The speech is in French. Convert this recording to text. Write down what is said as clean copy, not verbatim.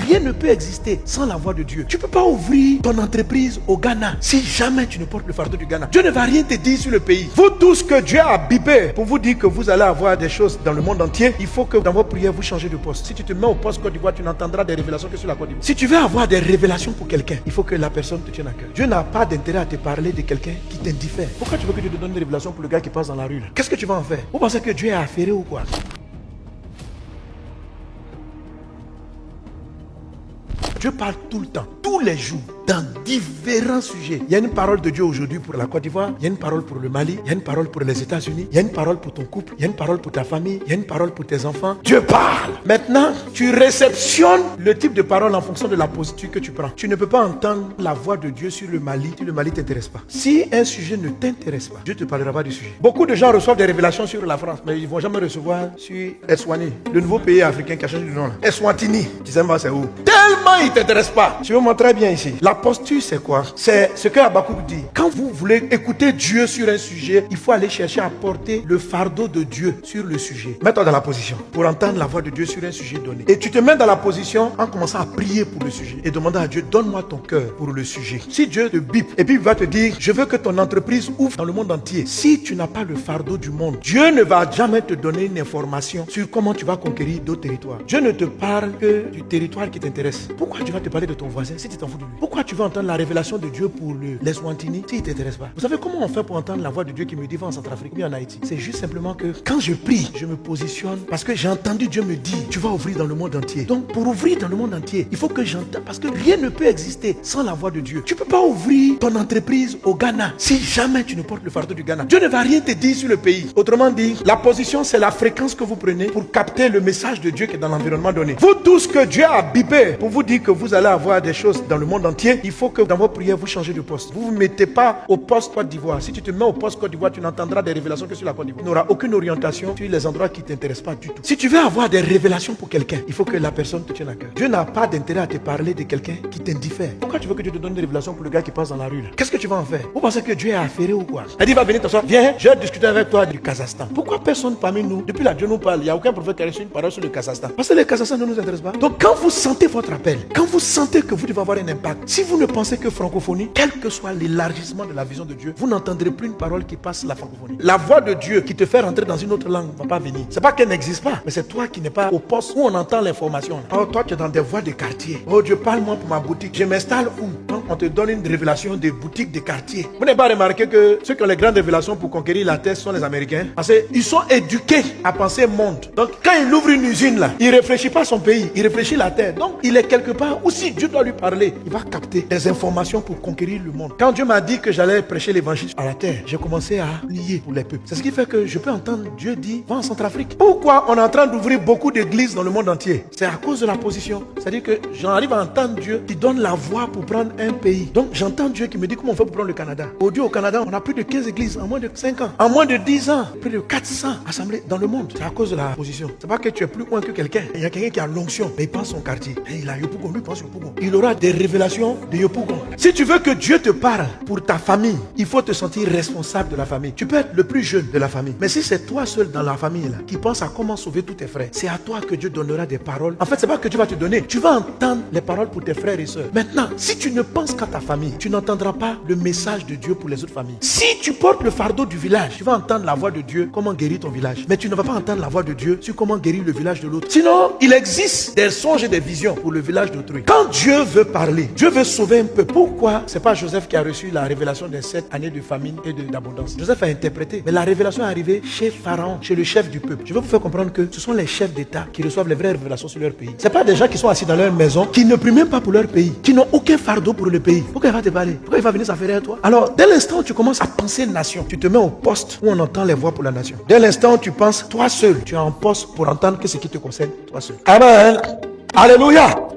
rien ne peut exister sans la voix de Dieu. Tu ne peux pas ouvrir ton entreprise au Ghana si jamais tu ne portes le fardeau du Ghana. Dieu ne va rien te dire sur le pays. Vous tous que Dieu a bipé pour vous dire que vous allez avoir des choses dans le monde entier, il faut que dans vos prières vous changez de poste. Si tu te mets au poste Côte d'Ivoire, tu n'entendras des révélations que sur la Côte d'Ivoire. Si tu veux avoir des révélations pour quelqu'un, il faut que la personne te tienne à cœur. Dieu n'a pas d'intérêt à te parler de quelqu'un qui t'indiffère. Pourquoi tu veux que Dieu te donne des révélations pour le gars qui passe dans la rue là? Qu'est-ce que tu vas en faire? Vous pensez que Dieu est affairé ou quoi? Dieu parle tout le temps, tous les jours, dans différents sujets. Il y a une parole de Dieu aujourd'hui pour la Côte d'Ivoire, il y a une parole pour le Mali, il y a une parole pour les États-Unis, il y a une parole pour ton couple, il y a une parole pour ta famille, il y a une parole pour tes enfants. Dieu parle. Maintenant, tu réceptionnes le type de parole en fonction de la posture que tu prends. Tu ne peux pas entendre la voix de Dieu sur le Mali si le Mali ne t'intéresse pas. Si un sujet ne t'intéresse pas, Dieu ne te parlera pas du sujet. Beaucoup de gens reçoivent des révélations sur la France, mais ils ne vont jamais recevoir sur Eswatini, le nouveau pays africain qui a changé de nom. Eswatini, tu sais pas c'est où. Tellement il ne t'intéresse pas. Je vais vous montrer bien ici. La posture, c'est quoi? C'est ce que Habakkuk dit. Quand vous voulez écouter Dieu sur un sujet, il faut aller chercher à porter le fardeau de Dieu sur le sujet. Mets-toi dans la position pour entendre la voix de Dieu sur un sujet donné. Et tu te mets dans la position en commençant à prier pour le sujet et demander à Dieu, donne-moi ton cœur pour le sujet. Si Dieu te bip et puis il va te dire, je veux que ton entreprise ouvre dans le monde entier. Si tu n'as pas le fardeau du monde, Dieu ne va jamais te donner une information sur comment tu vas conquérir d'autres territoires. Dieu ne te parle que du territoire qui t'intéresse. Pourquoi tu vas te parler de ton voisin si tu t'en fous de lui? Pourquoi tu vas entendre la révélation de Dieu pour l'Eswatini si il ne t'intéresse pas? Vous savez comment on fait pour entendre la voix de Dieu qui me dit va en Centrafrique ou en Haïti? C'est juste simplement que quand je prie, je me positionne parce que j'ai entendu Dieu me dire tu vas ouvrir dans le monde entier. Donc pour ouvrir dans le monde entier, il faut que j'entende parce que rien ne peut exister sans la voix de Dieu. Tu ne peux pas ouvrir ton entreprise au Ghana si jamais tu ne portes le fardeau du Ghana. Dieu ne va rien te dire sur le pays. Autrement dit, la position c'est la fréquence que vous prenez pour capter le message de Dieu qui est dans l'environnement donné. Vous tous que Dieu a bipé pour vous dire que vous allez avoir des choses dans le monde entier, il faut que dans vos prières vous changez de poste. Vous ne vous mettez pas au poste Côte d'Ivoire. Si tu te mets au poste Côte d'Ivoire, tu n'entendras des révélations que sur la Côte d'Ivoire. Tu n'auras aucune orientation sur les endroits qui ne t'intéressent pas du tout. Si tu veux avoir des révélations pour quelqu'un, il faut que la personne te tienne à cœur. Dieu n'a pas d'intérêt à te parler de quelqu'un qui t'indiffère. Pourquoi tu veux que Dieu te donne des révélations pour le gars qui passe dans la rue là? Qu'est-ce que tu vas en faire? Vous pensez que Dieu est affairé ou quoi? Elle dit va venir t'asseoir. Viens, je vais discuter avec toi du Kazakhstan. Pourquoi personne parmi nous, depuis là Dieu nous parle, il n'y a aucun prophète qui a reçu une parole sur le Kazakhstan? Parce que le Kazakhstan ne nous intéresse pas. Donc quand vous sentez votre appel, quand vous sentez que vous devez avoir un impact, si vous ne pensez que francophonie, quel que soit l'élargissement de la vision de Dieu, vous n'entendrez plus une parole qui passe la francophonie. La voix de Dieu qui te fait rentrer dans une autre langue ne va pas venir. C'est pas qu'elle n'existe pas, mais c'est toi qui n'es pas au poste où on entend l'information. Oh, toi tu es dans des voies de quartier. Oh Dieu, parle-moi pour ma boutique. Je m'installe où? Donc on te donne une révélation des boutiques de quartier. Vous n'avez pas remarqué que ceux qui ont les grandes révélations pour conquérir la terre sont les Américains? Parce qu'ils sont éduqués à penser monde. Donc quand il ouvre une usine là, il ne réfléchit pas à son pays, il réfléchit la terre. Donc il est quelque part où si Dieu doit lui parler, il va capter des informations pour conquérir le monde. Quand Dieu m'a dit que j'allais prêcher l'évangile à la terre, j'ai commencé à prier pour les peuples. C'est ce qui fait que je peux entendre Dieu dire va en Centrafrique. Pourquoi on est en train d'ouvrir beaucoup d'églises dans le monde entier? C'est à cause de la position. C'est-à-dire que j'arrive à entendre Dieu qui donne la voix pour prendre un pays. Donc j'entends Dieu qui me dit comment on fait pour prendre le Canada. Au Canada, on a plus de 15 églises en moins de 5 ans. En moins de 10 ans, plus de 400 assemblées dans le monde. C'est à cause de la position. C'est pas que tu es plus loin que quelqu'un. Il y a quelqu'un qui a l'onction, mais il pense son quartier. Et il a Yopougon, lui pense Yopougon. Il aura des révélations de Yopougon. Si tu veux que Dieu te parle pour ta famille, il faut te sentir responsable de la famille. Tu peux être le plus jeune de la famille, mais si c'est toi seul dans la famille là, qui pense à comment sauver tous tes frères, c'est à toi que Dieu donnera des paroles. En fait, c'est pas que Dieu va te donner. Tu vas entendre les paroles pour tes frères et sœurs. Maintenant, si tu ne penses qu'à ta famille, tu n'entendras pas le message de Dieu pour les autres familles. Si tu portes le fardeau du village, tu vas entendre la voix de Dieu, comment guérir ton village. Mais tu ne vas pas entendre la voix de Dieu sur comment guérir le village de l'autre. Sinon, il existe des songes et des visions pour le village d'autrui. Quand Dieu veut parler, Dieu veut sauver un peuple. Pourquoi c'est pas Joseph qui a reçu la révélation des 7 années de famine et d'abondance? Joseph a interprété, mais la révélation est arrivée chez Pharaon, chez le chef du peuple. Je veux vous faire comprendre que ce sont les chefs d'État qui reçoivent les vraies révélations sur leur pays. C'est pas des gens qui sont assis dans leur maison, qui ne prient même pas pour leur pays, qui n'ont aucun fardeau pour le pays. Pourquoi il va te parler? Pourquoi il va venir s'affairer à toi? Alors, dès l'instant où tu commences à penser nation, tu te mets au poste où on entend les voix pour la nation. Dès l'instant où tu penses toi seul, tu es en poste pour entendre que ce qui te concerne, toi seul. Amen. Alléluia.